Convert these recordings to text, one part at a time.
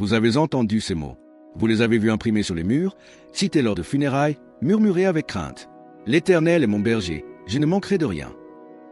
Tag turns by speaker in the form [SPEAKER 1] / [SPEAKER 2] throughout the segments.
[SPEAKER 1] Vous avez entendu ces mots. Vous les avez vus imprimés sur les murs, cités lors de funérailles, murmurés avec crainte. L'Éternel est mon berger, je ne manquerai de rien.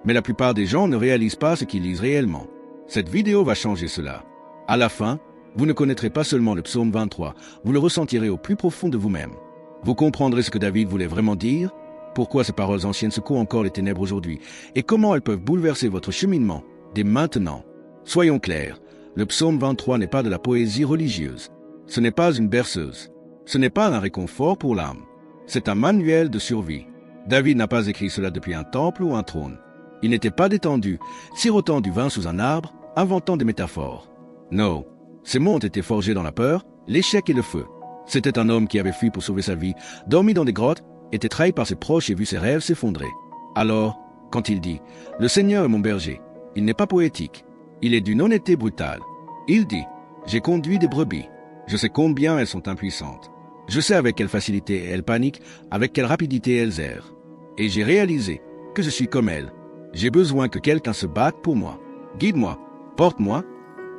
[SPEAKER 1] Mais la plupart des gens ne réalisent pas ce qu'ils lisent réellement. Cette vidéo va changer cela. À la fin, vous ne connaîtrez pas seulement le psaume 23, vous le ressentirez au plus profond de vous-même. Vous comprendrez ce que David voulait vraiment dire, pourquoi ces paroles anciennes secouent encore les ténèbres aujourd'hui, et comment elles peuvent bouleverser votre cheminement dès maintenant. Soyons clairs, le psaume 23 n'est pas de la poésie religieuse. Ce n'est pas une berceuse. Ce n'est pas un réconfort pour l'âme. C'est un manuel de survie. David n'a pas écrit cela depuis un temple ou un trône. Il n'était pas détendu, sirotant du vin sous un arbre, inventant des métaphores. Non, ces mots ont été forgés dans la peur, l'échec et le feu. C'était un homme qui avait fui pour sauver sa vie, dormi dans des grottes, était trahi par ses proches et vu ses rêves s'effondrer. Alors, quand il dit « Le Seigneur est mon berger », il n'est pas poétique. Il est d'une honnêteté brutale. Il dit « J'ai conduit des brebis. Je sais combien elles sont impuissantes. Je sais avec quelle facilité elles paniquent, avec quelle rapidité elles errent. Et j'ai réalisé que je suis comme elles. J'ai besoin que quelqu'un se batte pour moi. Guide-moi, porte-moi. »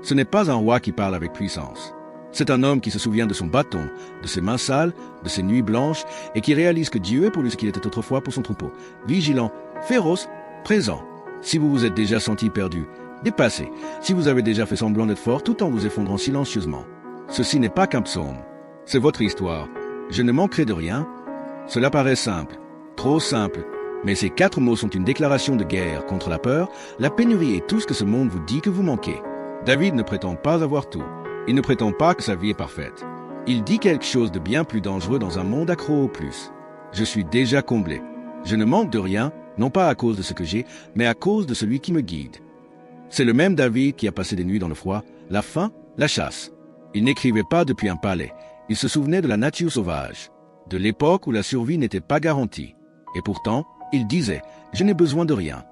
[SPEAKER 1] Ce n'est pas un roi qui parle avec puissance. C'est un homme qui se souvient de son bâton, de ses mains sales, de ses nuits blanches, et qui réalise que Dieu est pour lui ce qu'il était autrefois pour son troupeau. Vigilant, féroce, présent. Si vous vous êtes déjà senti perdu, dépassé, si vous avez déjà fait semblant d'être fort tout en vous effondrant silencieusement. Ceci n'est pas qu'un psaume. C'est votre histoire. Je ne manquerai de rien. Cela paraît simple, trop simple. Mais ces 4 mots sont une déclaration de guerre contre la peur, la pénurie et tout ce que ce monde vous dit que vous manquez. David ne prétend pas avoir tout. Il ne prétend pas que sa vie est parfaite. Il dit quelque chose de bien plus dangereux dans un monde accro au plus. Je suis déjà comblé. Je ne manque de rien, non pas à cause de ce que j'ai, mais à cause de celui qui me guide. C'est le même David qui a passé des nuits dans le froid, la faim, la chasse. Il n'écrivait pas depuis un palais. Il se souvenait de la nature sauvage, de l'époque où la survie n'était pas garantie. Et pourtant, il disait « Je n'ai besoin de rien ».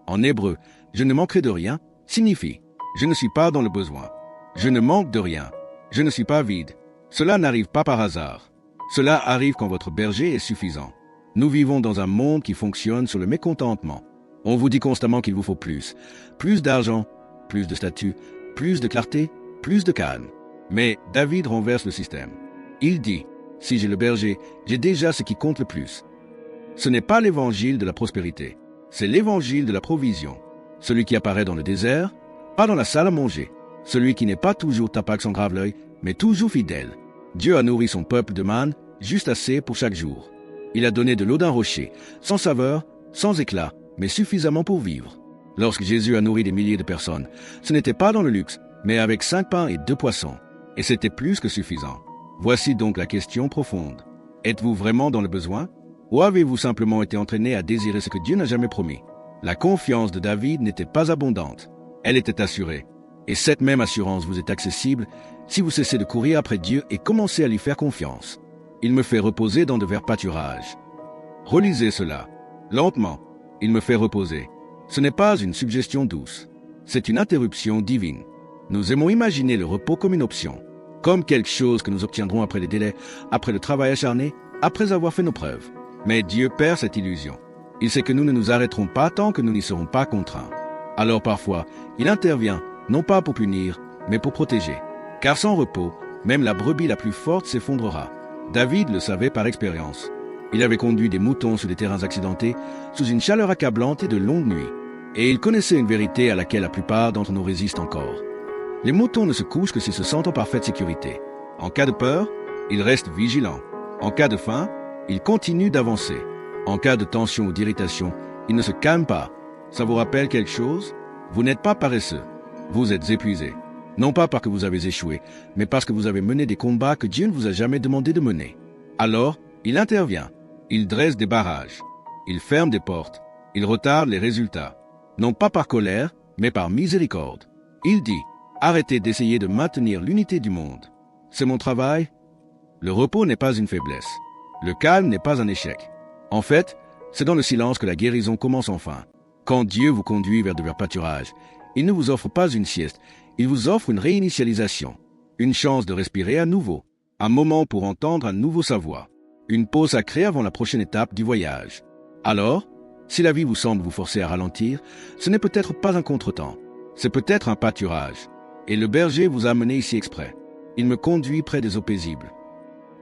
[SPEAKER 1] En hébreu, « Je ne manquerai de rien » signifie « Je ne suis pas dans le besoin ». Je ne manque de rien. Je ne suis pas vide. Cela n'arrive pas par hasard. Cela arrive quand votre berger est suffisant. Nous vivons dans un monde qui fonctionne sur le mécontentement. On vous dit constamment qu'il vous faut plus. Plus d'argent, plus de statut, plus de clarté, plus de calme. Mais David renverse le système. Il dit, si j'ai le berger, j'ai déjà ce qui compte le plus. Ce n'est pas l'évangile de la prospérité. C'est l'évangile de la provision. Celui qui apparaît dans le désert, pas dans la salle à manger. Celui qui n'est pas toujours tapac sans grave l'œil, mais toujours fidèle. Dieu a nourri son peuple de manne, juste assez pour chaque jour. Il a donné de l'eau d'un rocher, sans saveur, sans éclat, mais suffisamment pour vivre. Lorsque Jésus a nourri des milliers de personnes, ce n'était pas dans le luxe, mais avec 5 pains et 2 poissons. Et c'était plus que suffisant. Voici donc la question profonde. Êtes-vous vraiment dans le besoin? Ou avez-vous simplement été entraîné à désirer ce que Dieu n'a jamais promis? La confiance de David n'était pas abondante. Elle était assurée. Et cette même assurance vous est accessible si vous cessez de courir après Dieu et commencez à lui faire confiance. Il me fait reposer dans de verts pâturages. Relisez cela. Lentement. Il me fait reposer. Ce n'est pas une suggestion douce. C'est une interruption divine. Nous aimons imaginer le repos comme une option. Comme quelque chose que nous obtiendrons après les délais, après le travail acharné, après avoir fait nos preuves. Mais Dieu perd cette illusion. Il sait que nous ne nous arrêterons pas tant que nous n'y serons pas contraints. Alors parfois, il intervient non pas pour punir, mais pour protéger. Car sans repos, même la brebis la plus forte s'effondrera. David le savait par expérience. Il avait conduit des moutons sur des terrains accidentés, sous une chaleur accablante et de longues nuits. Et il connaissait une vérité à laquelle la plupart d'entre nous résistent encore. Les moutons ne se couchent que s'ils se sentent en parfaite sécurité. En cas de peur, ils restent vigilants. En cas de faim, ils continuent d'avancer. En cas de tension ou d'irritation, ils ne se calment pas. Ça vous rappelle quelque chose? Vous n'êtes pas paresseux. Vous êtes épuisé. Non pas parce que vous avez échoué, mais parce que vous avez mené des combats que Dieu ne vous a jamais demandé de mener. Alors, il intervient. Il dresse des barrages. Il ferme des portes. Il retarde les résultats. Non pas par colère, mais par miséricorde. Il dit, arrêtez d'essayer de maintenir l'unité du monde. C'est mon travail. Le repos n'est pas une faiblesse. Le calme n'est pas un échec. En fait, c'est dans le silence que la guérison commence enfin. Quand Dieu vous conduit vers de verts pâturages, il ne vous offre pas une sieste, il vous offre une réinitialisation, une chance de respirer à nouveau, un moment pour entendre à nouveau sa voix, une pause sacrée avant la prochaine étape du voyage. Alors, si la vie vous semble vous forcer à ralentir, ce n'est peut-être pas un contretemps, c'est peut-être un pâturage, et le berger vous a amené ici exprès. Il me conduit près des eaux paisibles.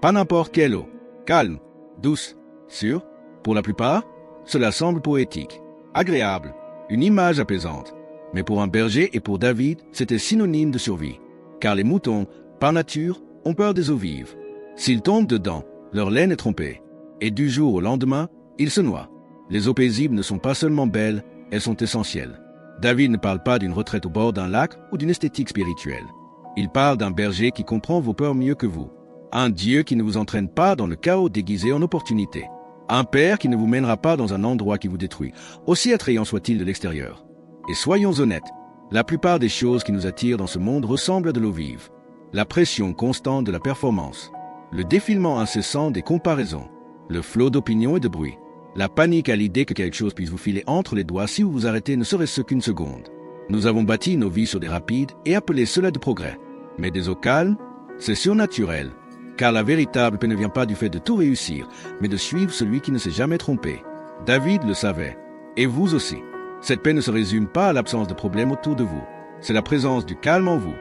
[SPEAKER 1] Pas n'importe quelle eau. Calme, douce, sûre. Pour la plupart, cela semble poétique, agréable, une image apaisante. Mais pour un berger et pour David, c'était synonyme de survie. Car les moutons, par nature, ont peur des eaux vives. S'ils tombent dedans, leur laine est trompée. Et du jour au lendemain, ils se noient. Les eaux paisibles ne sont pas seulement belles, elles sont essentielles. David ne parle pas d'une retraite au bord d'un lac ou d'une esthétique spirituelle. Il parle d'un berger qui comprend vos peurs mieux que vous. Un Dieu qui ne vous entraîne pas dans le chaos déguisé en opportunité. Un Père qui ne vous mènera pas dans un endroit qui vous détruit, aussi attrayant soit-il de l'extérieur. Et soyons honnêtes, la plupart des choses qui nous attirent dans ce monde ressemblent à de l'eau vive. La pression constante de la performance, le défilement incessant des comparaisons, le flot d'opinions et de bruit, la panique à l'idée que quelque chose puisse vous filer entre les doigts si vous vous arrêtez ne serait-ce qu'une seconde. Nous avons bâti nos vies sur des rapides et appelé cela de progrès. Mais des eaux calmes, c'est surnaturel, car la véritable paix ne vient pas du fait de tout réussir, mais de suivre celui qui ne s'est jamais trompé. David le savait, et vous aussi. Cette paix ne se résume pas à l'absence de problèmes autour de vous, c'est la présence du calme en vous.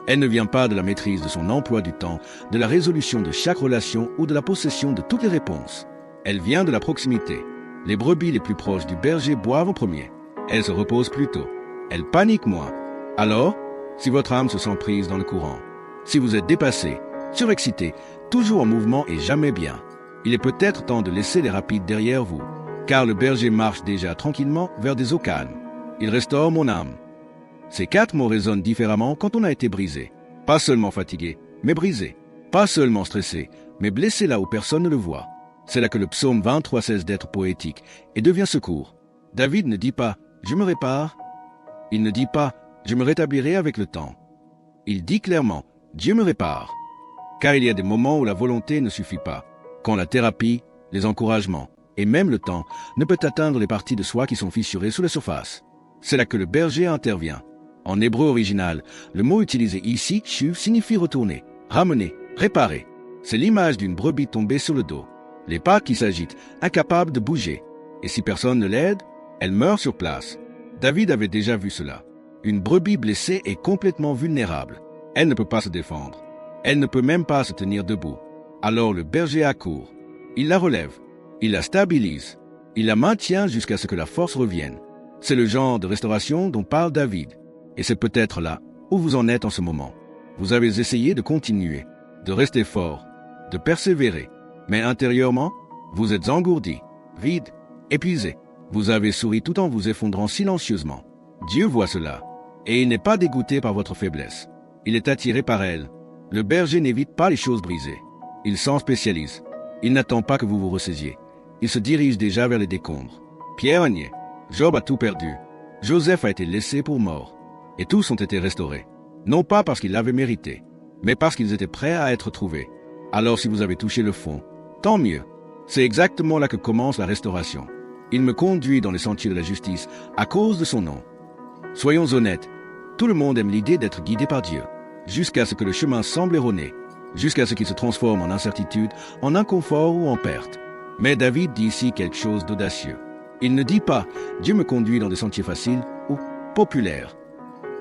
[SPEAKER 1] Elle ne vient pas de la maîtrise de son emploi du temps, de la résolution de chaque relation ou de la possession de toutes les réponses. Elle vient de la proximité. Les brebis les plus proches du berger boivent en premier. Elles se reposent plus tôt. Elles paniquent moins. Alors, si votre âme se sent prise dans le courant, si vous êtes dépassé, surexcité, toujours en mouvement et jamais bien, il est peut-être temps de laisser les rapides derrière vous, car le berger marche déjà tranquillement vers des eaux calmes. Il restaure mon âme. Ces 4 mots résonnent différemment quand on a été brisé. Pas seulement fatigué, mais brisé. Pas seulement stressé, mais blessé là où personne ne le voit. C'est là que le psaume 23 cesse d'être poétique et devient secours. David ne dit pas « je me répare ». Il ne dit pas « je me rétablirai avec le temps ». Il dit clairement « Dieu me répare ». Car il y a des moments où la volonté ne suffit pas, quand la thérapie, les encouragements et même le temps ne peut atteindre les parties de soi qui sont fissurées sous la surface. C'est là que le berger intervient. En hébreu original, le mot utilisé ici, shuv, signifie retourner, ramener, réparer. C'est l'image d'une brebis tombée sur le dos. Les pattes qui s'agitent, incapables de bouger. Et si personne ne l'aide, elle meurt sur place. David avait déjà vu cela. Une brebis blessée est complètement vulnérable. Elle ne peut pas se défendre. Elle ne peut même pas se tenir debout. Alors le berger accourt. Il la relève. Il la stabilise. Il la maintient jusqu'à ce que la force revienne. C'est le genre de restauration dont parle David. Et c'est peut-être là où vous en êtes en ce moment. Vous avez essayé de continuer, de rester fort, de persévérer. Mais intérieurement, vous êtes engourdi, vide, épuisé. Vous avez souri tout en vous effondrant silencieusement. Dieu voit cela, et il n'est pas dégoûté par votre faiblesse. Il est attiré par elle. Le berger n'évite pas les choses brisées. Il s'en spécialise. Il n'attend pas que vous vous ressaisiez. Il se dirige déjà vers les décombres. Pierre a nié. Job a tout perdu. Joseph a été laissé pour mort. Et tous ont été restaurés. Non pas parce qu'ils l'avaient mérité, mais parce qu'ils étaient prêts à être trouvés. Alors si vous avez touché le fond, tant mieux. C'est exactement là que commence la restauration. Il me conduit dans les sentiers de la justice à cause de son nom. Soyons honnêtes, tout le monde aime l'idée d'être guidé par Dieu, jusqu'à ce que le chemin semble erroné, jusqu'à ce qu'il se transforme en incertitude, en inconfort ou en perte. Mais David dit ici quelque chose d'audacieux. Il ne dit pas « Dieu me conduit dans des sentiers faciles » ou « populaires ».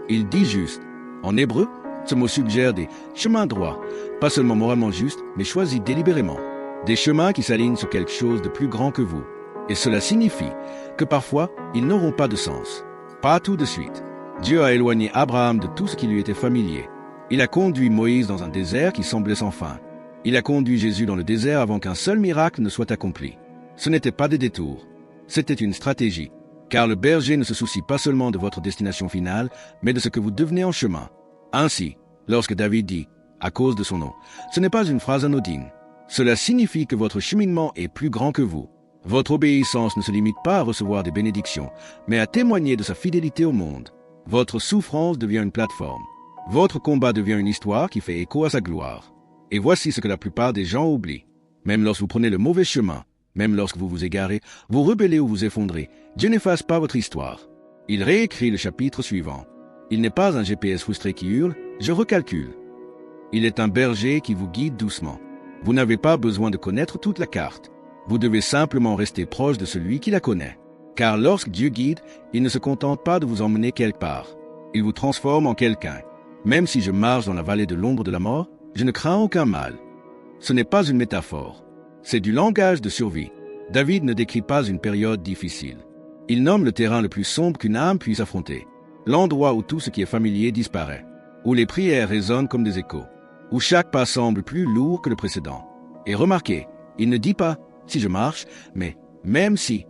[SPEAKER 1] Il dit juste, en hébreu, ce mot suggère des chemins droits, pas seulement moralement justes, mais choisis délibérément. Des chemins qui s'alignent sur quelque chose de plus grand que vous. Et cela signifie que parfois, ils n'auront pas de sens. Pas tout de suite. Dieu a éloigné Abraham de tout ce qui lui était familier. Il a conduit Moïse dans un désert qui semblait sans fin. Il a conduit Jésus dans le désert avant qu'un seul miracle ne soit accompli. Ce n'était pas des détours. C'était une stratégie. Car le berger ne se soucie pas seulement de votre destination finale, mais de ce que vous devenez en chemin. Ainsi, lorsque David dit « à cause de son nom », ce n'est pas une phrase anodine. Cela signifie que votre cheminement est plus grand que vous. Votre obéissance ne se limite pas à recevoir des bénédictions, mais à témoigner de sa fidélité au monde. Votre souffrance devient une plateforme. Votre combat devient une histoire qui fait écho à sa gloire. Et voici ce que la plupart des gens oublient. Même lorsque vous prenez le mauvais chemin, même lorsque vous vous égarez, vous rebellez ou vous effondrez, Dieu n'efface pas votre histoire. Il réécrit le chapitre suivant. Il n'est pas un GPS frustré qui hurle « je recalcule ». Il est un berger qui vous guide doucement. Vous n'avez pas besoin de connaître toute la carte. Vous devez simplement rester proche de celui qui la connaît. Car lorsque Dieu guide, il ne se contente pas de vous emmener quelque part. Il vous transforme en quelqu'un. Même si je marche dans la vallée de l'ombre de la mort, Je ne crains aucun mal. Ce n'est pas une métaphore. C'est du langage de survie. David ne décrit pas une période difficile. Il nomme le terrain le plus sombre qu'une âme puisse affronter. L'endroit où tout ce qui est familier disparaît. Où les prières résonnent comme des échos. Où chaque pas semble plus lourd que le précédent. Et remarquez, il ne dit pas « si je marche », mais « même si ».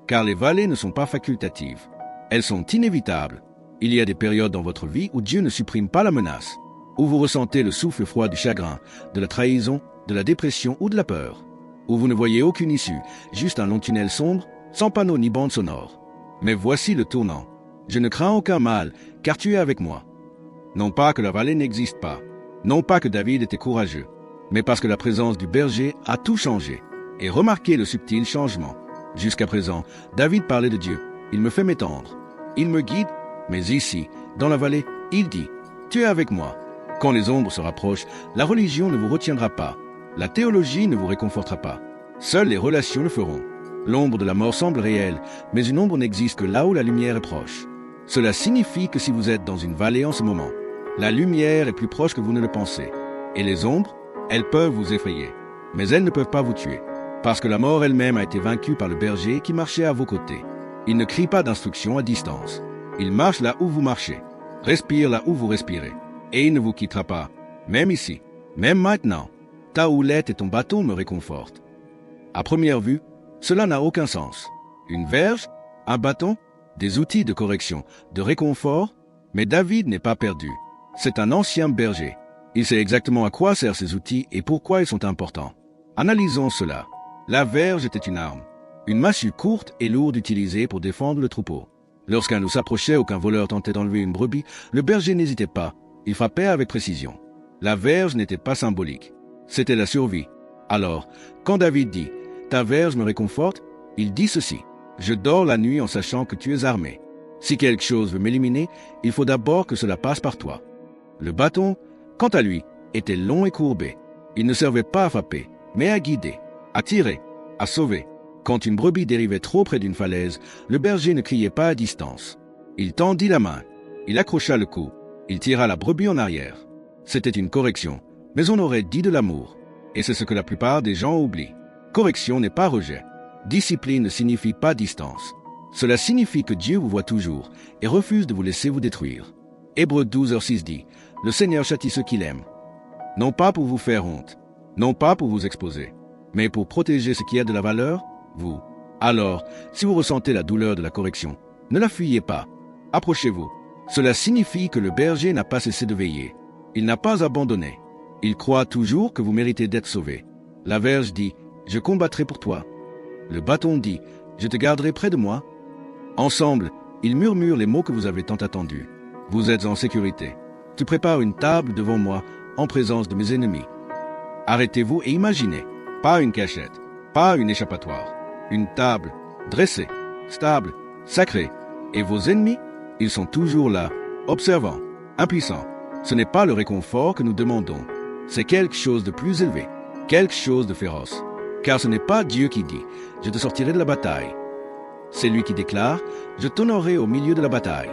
[SPEAKER 1] Car les vallées ne sont pas facultatives. Elles sont inévitables. Il y a des périodes dans votre vie où Dieu ne supprime pas la menace, où vous ressentez le souffle froid du chagrin, de la trahison, de la dépression ou de la peur, où vous ne voyez aucune issue, juste un long tunnel sombre, sans panneau ni bande sonore. Mais voici le tournant. Je ne crains aucun mal, car tu es avec moi. Non pas que la vallée n'existe pas, non pas que David était courageux, mais parce que la présence du berger a tout changé. Et remarquez le subtil changement. Jusqu'à présent, David parlait de Dieu. Il me fait m'étendre. Il me guide, mais ici, dans la vallée, il dit « Tu es avec moi ». Quand les ombres se rapprochent, la religion ne vous retiendra pas. La théologie ne vous réconfortera pas. Seules les relations le feront. L'ombre de la mort semble réelle, mais une ombre n'existe que là où la lumière est proche. Cela signifie que si vous êtes dans une vallée en ce moment, la lumière est plus proche que vous ne le pensez. Et les ombres, elles peuvent vous effrayer, mais elles ne peuvent pas vous tuer. Parce que la mort elle-même a été vaincue par le berger qui marchait à vos côtés. Il ne crie pas d'instruction à distance. Il marche là où vous marchez, respire là où vous respirez. Et il ne vous quittera pas, même ici, même maintenant. Ta houlette et ton bâton me réconfortent. À première vue, cela n'a aucun sens. Une verge, un bâton, des outils de correction, de réconfort. Mais David n'est pas perdu. C'est un ancien berger. Il sait exactement à quoi servent ces outils et pourquoi ils sont importants. Analysons cela. La verge était une arme, une massue courte et lourde utilisée pour défendre le troupeau. Lorsqu'un loup s'approchait ou qu'un voleur tentait d'enlever une brebis, le berger n'hésitait pas. Il frappait avec précision. La verge n'était pas symbolique. C'était la survie. Alors, quand David dit « Ta verge me réconforte », il dit ceci « Je dors la nuit en sachant que tu es armé. Si quelque chose veut m'éliminer, il faut d'abord que cela passe par toi. » Le bâton, quant à lui, était long et courbé. Il ne servait pas à frapper, mais à guider, à tirer, à sauver. Quand une brebis dérivait trop près d'une falaise, le berger ne criait pas à distance. Il tendit la main, il accrocha le cou, il tira la brebis en arrière. C'était une correction, mais on aurait dit de l'amour. Et c'est ce que la plupart des gens oublient. Correction n'est pas rejet. Discipline ne signifie pas distance. Cela signifie que Dieu vous voit toujours et refuse de vous laisser vous détruire. Hébreux 12:6 dit « Le Seigneur châtie ceux qu'il aime. » Non pas pour vous faire honte, non pas pour vous exposer, mais pour protéger ce qui a de la valeur, vous. Alors, si vous ressentez la douleur de la correction, ne la fuyez pas. Approchez-vous. Cela signifie que le berger n'a pas cessé de veiller. Il n'a pas abandonné. Il croit toujours que vous méritez d'être sauvé. La verge dit « Je combattrai pour toi ». Le bâton dit « Je te garderai près de moi ». Ensemble, ils murmurent les mots que vous avez tant attendus. Vous êtes en sécurité. Tu prépares une table devant moi en présence de mes ennemis. Arrêtez-vous et imaginez. Pas une cachette, pas une échappatoire. Une table, dressée, stable, sacrée. Et vos ennemis, ils sont toujours là, observants, impuissants. Ce n'est pas le réconfort que nous demandons. C'est quelque chose de plus élevé, quelque chose de féroce. Car ce n'est pas Dieu qui dit « Je te sortirai de la bataille ». C'est lui qui déclare « Je t'honorerai au milieu de la bataille ».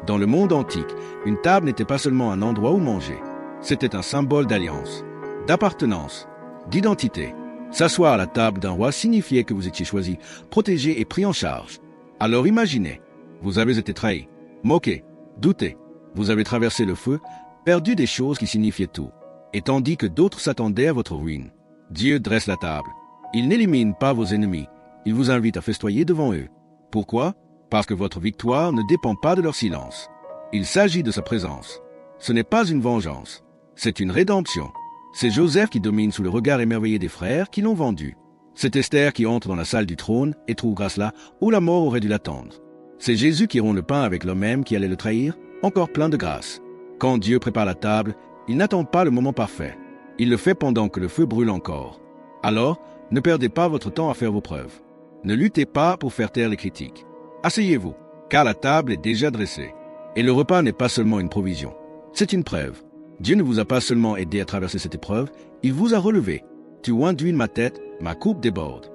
[SPEAKER 1] Dans le monde antique, une table n'était pas seulement un endroit où manger. C'était un symbole d'alliance, d'appartenance, d'identité. S'asseoir à la table d'un roi signifiait que vous étiez choisi, protégé et pris en charge. Alors imaginez, vous avez été trahi, moqué, douté. Vous avez traversé le feu, perdu des choses qui signifiaient tout. Et tandis que d'autres s'attendaient à votre ruine, Dieu dresse la table. Il n'élimine pas vos ennemis. Il vous invite à festoyer devant eux. Pourquoi ? Parce que votre victoire ne dépend pas de leur silence. Il s'agit de sa présence. Ce n'est pas une vengeance. C'est une rédemption. C'est Joseph qui domine sous le regard émerveillé des frères qui l'ont vendu. C'est Esther qui entre dans la salle du trône et trouve grâce là où la mort aurait dû l'attendre. C'est Jésus qui rompt le pain avec l'homme même qui allait le trahir, encore plein de grâce. Quand Dieu prépare la table, il n'attend pas le moment parfait. Il le fait pendant que le feu brûle encore. Alors, ne perdez pas votre temps à faire vos preuves. Ne luttez pas pour faire taire les critiques. Asseyez-vous, car la table est déjà dressée. Et le repas n'est pas seulement une provision. C'est une preuve. Dieu ne vous a pas seulement aidé à traverser cette épreuve, il vous a relevé. Tu oins d'huile ma tête, ma coupe déborde.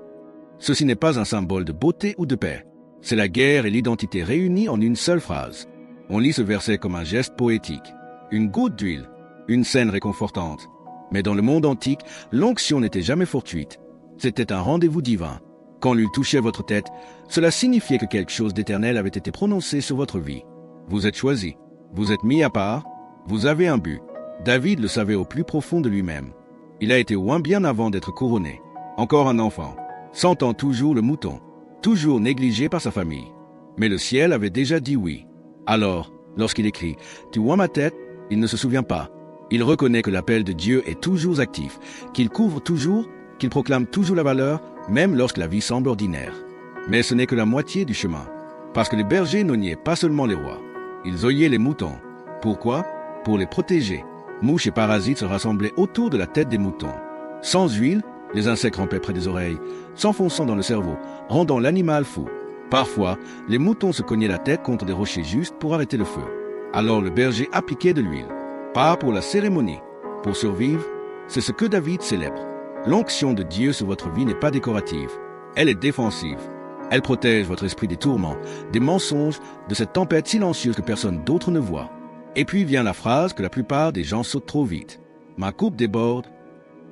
[SPEAKER 1] Ceci n'est pas un symbole de beauté ou de paix. C'est la guerre et l'identité réunies en une seule phrase. On lit ce verset comme un geste poétique. Une goutte d'huile. une scène réconfortante. Mais dans le monde antique, l'onction n'était jamais fortuite. C'était un rendez-vous divin. Quand l'huile touchait votre tête, cela signifiait que quelque chose d'éternel avait été prononcé sur votre vie. Vous êtes choisi, vous êtes mis à part, vous avez un but. David le savait au plus profond de lui-même. Il a été loin bien avant d'être couronné. Encore un enfant, sentant toujours le mouton, toujours négligé par sa famille. Mais le ciel avait déjà dit oui. Alors, lorsqu'il écrit « Tu vois ma tête », il ne se souvient pas. Il reconnaît que l'appel de Dieu est toujours actif, qu'il couvre toujours, qu'il proclame toujours la valeur, même lorsque la vie semble ordinaire. Mais ce n'est que la moitié du chemin, parce que les bergers n'oignaient pas seulement les rois, ils oignaient les moutons. Pourquoi? Pour les protéger. Mouches et parasites se rassemblaient autour de la tête des moutons. Sans huile, les insectes rampaient près des oreilles, s'enfonçant dans le cerveau, rendant l'animal fou. Parfois, les moutons se cognaient la tête contre des rochers justes pour arrêter le feu. Alors le berger appliquait de l'huile. Pas pour la cérémonie. Pour survivre, c'est ce que David célèbre. L'onction de Dieu sur votre vie n'est pas décorative. Elle est défensive. Elle protège votre esprit des tourments, des mensonges, de cette tempête silencieuse que personne d'autre ne voit. Et puis vient la phrase que la plupart des gens sautent trop vite. Ma coupe déborde.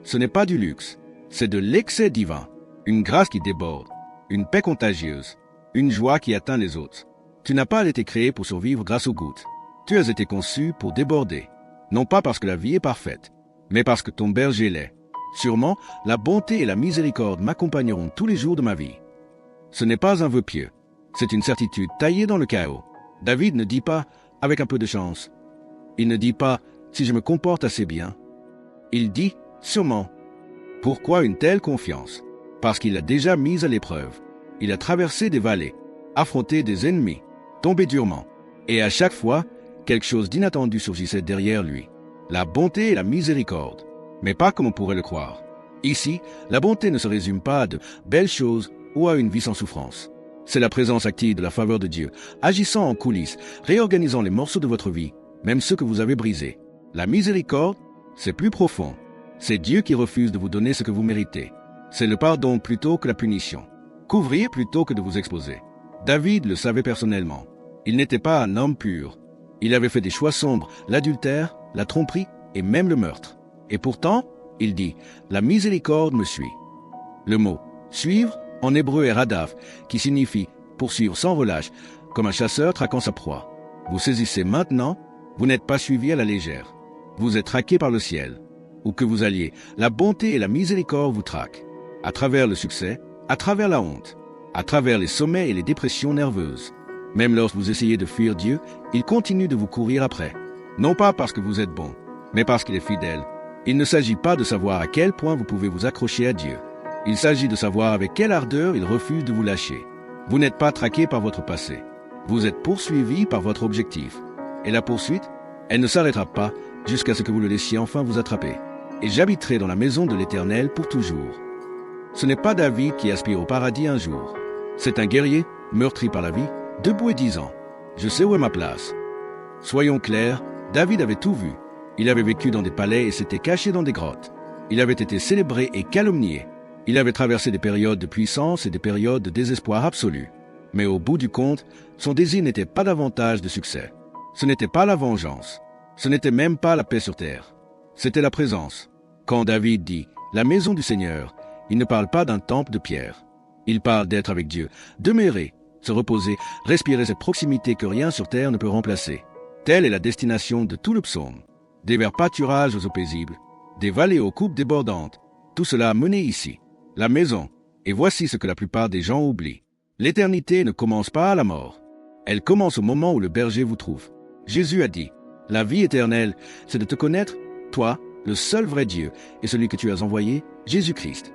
[SPEAKER 1] Ce n'est pas du luxe. C'est de l'excès divin. Une grâce qui déborde. Une paix contagieuse. Une joie qui atteint les autres. Tu n'as pas été créé pour survivre grâce aux gouttes. Tu as été conçu pour déborder. Non pas parce que la vie est parfaite, mais parce que ton berger l'est. Sûrement, la bonté et la miséricorde m'accompagneront tous les jours de ma vie. Ce n'est pas un vœu pieux. C'est une certitude taillée dans le chaos. David ne dit pas « avec un peu de chance ». Il ne dit pas « si je me comporte assez bien ». Il dit « sûrement ». Pourquoi une telle confiance? Parce qu'il l'a déjà mise à l'épreuve. Il a traversé des vallées, affronté des ennemis, tombé durement. Et à chaque fois, quelque chose d'inattendu surgissait derrière lui. La bonté et la miséricorde. Mais pas comme on pourrait le croire. Ici, la bonté ne se résume pas à de belles choses ou à une vie sans souffrance. C'est la présence active de la faveur de Dieu, agissant en coulisses, réorganisant les morceaux de votre vie, même ceux que vous avez brisés. La miséricorde, c'est plus profond. C'est Dieu qui refuse de vous donner ce que vous méritez. C'est le pardon plutôt que la punition. Couvrir plutôt que de vous exposer. David le savait personnellement. Il n'était pas un homme pur. Il avait fait des choix sombres, l'adultère, la tromperie et même le meurtre. Et pourtant, il dit, la miséricorde me suit. Le mot suivre en hébreu est radaf, qui signifie poursuivre sans relâche, comme un chasseur traquant sa proie. Vous saisissez maintenant, vous n'êtes pas suivi à la légère. Vous êtes traqué par le ciel. Où que vous alliez, la bonté et la miséricorde vous traquent. À travers le succès, à travers la honte, à travers les sommets et les dépressions nerveuses. Même lorsque vous essayez de fuir Dieu, il continue de vous courir après. Non pas parce que vous êtes bon, mais parce qu'il est fidèle. Il ne s'agit pas de savoir à quel point vous pouvez vous accrocher à Dieu. Il s'agit de savoir avec quelle ardeur il refuse de vous lâcher. Vous n'êtes pas traqué par votre passé. Vous êtes poursuivi par votre objectif. Et la poursuite, elle ne s'arrêtera pas jusqu'à ce que vous le laissiez enfin vous attraper. Et j'habiterai dans la maison de l'Éternel pour toujours. Ce n'est pas David qui aspire au paradis un jour. C'est un guerrier, meurtri par la vie, debout et disant « Je sais où est ma place ». Soyons clairs, David avait tout vu. Il avait vécu dans des palais et s'était caché dans des grottes. Il avait été célébré et calomnié. Il avait traversé des périodes de puissance et des périodes de désespoir absolu. Mais au bout du compte, son désir n'était pas davantage de succès. Ce n'était pas la vengeance. Ce n'était même pas la paix sur terre. C'était la présence. Quand David dit « la maison du Seigneur », il ne parle pas d'un temple de pierre. Il parle d'être avec Dieu, demeurer, se reposer, respirer cette proximité que rien sur terre ne peut remplacer. Telle est la destination de tout le psaume. Des verts pâturages aux eaux paisibles, des vallées aux coupes débordantes, tout cela a mené ici, la maison. Et voici ce que la plupart des gens oublient. L'éternité ne commence pas à la mort. Elle commence au moment où le berger vous trouve. Jésus a dit, la vie éternelle, c'est de te connaître, toi, le seul vrai Dieu, et celui que tu as envoyé, Jésus-Christ.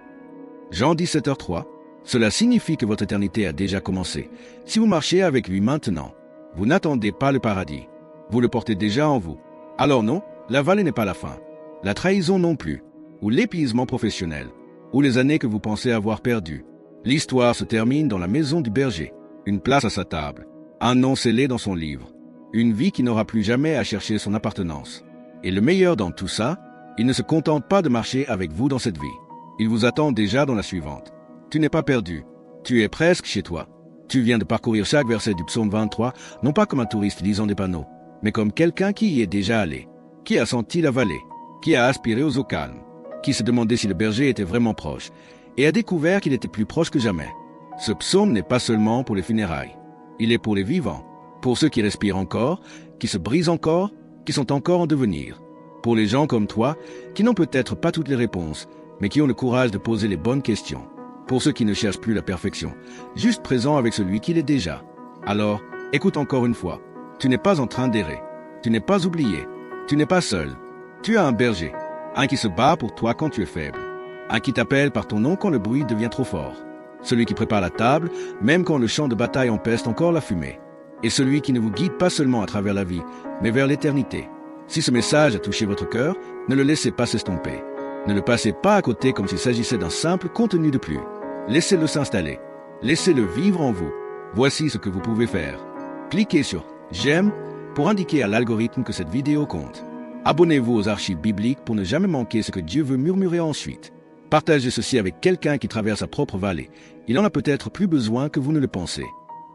[SPEAKER 1] Jean 17h03. Cela signifie que votre éternité a déjà commencé. Si vous marchez avec lui maintenant, vous n'attendez pas le paradis. Vous le portez déjà en vous. Alors non, la vallée n'est pas la fin. La trahison non plus. Ou l'épuisement professionnel. Ou les années que vous pensez avoir perdues. L'histoire se termine dans la maison du berger. Une place à sa table. Un nom scellé dans son livre. Une vie qui n'aura plus jamais à chercher son appartenance. Et le meilleur dans tout ça, il ne se contente pas de marcher avec vous dans cette vie. Il vous attend déjà dans la suivante. Tu n'es pas perdu. Tu es presque chez toi. Tu viens de parcourir chaque verset du psaume 23, non pas comme un touriste lisant des panneaux, mais comme quelqu'un qui y est déjà allé. Qui a senti la vallée? Qui a aspiré aux eaux calmes? Qui se demandait si le berger était vraiment proche et a découvert qu'il était plus proche que jamais? Ce psaume n'est pas seulement pour les funérailles. Il est pour les vivants, pour ceux qui respirent encore, qui se brisent encore, qui sont encore en devenir. Pour les gens comme toi, qui n'ont peut-être pas toutes les réponses, mais qui ont le courage de poser les bonnes questions. Pour ceux qui ne cherchent plus la perfection, juste présent avec celui qui l'est déjà. Alors, écoute encore une fois. Tu n'es pas en train d'errer. Tu n'es pas oublié. Tu n'es pas seul. Tu as un berger. Un qui se bat pour toi quand tu es faible. Un qui t'appelle par ton nom quand le bruit devient trop fort. Celui qui prépare la table, même quand le champ de bataille empeste encore la fumée. Et celui qui ne vous guide pas seulement à travers la vie, mais vers l'éternité. Si ce message a touché votre cœur, ne le laissez pas s'estomper. Ne le passez pas à côté comme s'il s'agissait d'un simple contenu de plus. Laissez-le s'installer. Laissez-le vivre en vous. Voici ce que vous pouvez faire. Cliquez sur « J'aime » pour indiquer à l'algorithme que cette vidéo compte. Abonnez-vous aux archives bibliques pour ne jamais manquer ce que Dieu veut murmurer ensuite. Partagez ceci avec quelqu'un qui traverse sa propre vallée. Il en a peut-être plus besoin que vous ne le pensez.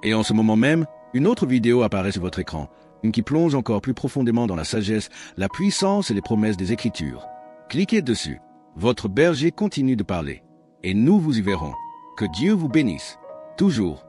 [SPEAKER 1] Et en ce moment même, une autre vidéo apparaît sur votre écran, une qui plonge encore plus profondément dans la sagesse, la puissance et les promesses des Écritures. Cliquez dessus. Votre berger continue de parler. Et nous vous y verrons. Que Dieu vous bénisse. Toujours.